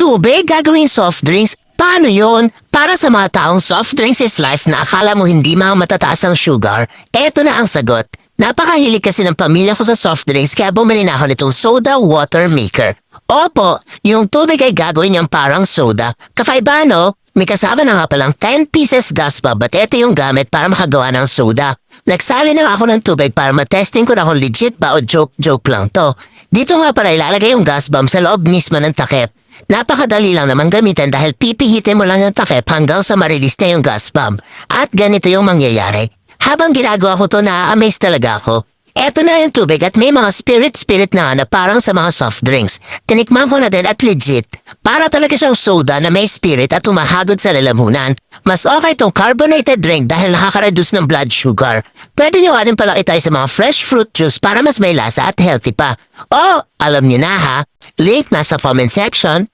Tubig gagawing soft drinks? Paano yon? Para sa mga taong soft drinks is life na akala mo hindi mga matataas ang sugar, eto na ang sagot. Napakahilig kasi ng pamilya ko sa soft drinks kaya bumili na ako nitong soda water maker. Opo, yung tubig ay gagawin niyang parang soda. Kakaiba no? May kasama na nga palang 10 pieces gas bulb at ito yung gamit para makagawa ng soda. Nagsali na ako ng tubig para matesting ko na kung legit ba o joke lang to. Dito nga pala ilalagay yung gas bomb sa loob mismo ng takip. Napakadali lang naman gamitin dahil pipihitin mo lang yung takip hanggang sa marilis na yung gas bomb. At ganito yung mangyayari. Habang ginagawa ko to na-amaze talaga ako. Eto na yung tubig at may mga spirit na parang sa mga soft drinks. Tinikman ko na din at legit. Para talaga siyang soda na may spirit at umahagod sa lalamunan. Mas okay itong carbonated drink dahil nakaka-reduce ng blood sugar. Pwede nyo rin pala itay sa mga fresh fruit juice para mas may lasa at healthy pa. Oh, alam nyo na ha. Link nasa comment section.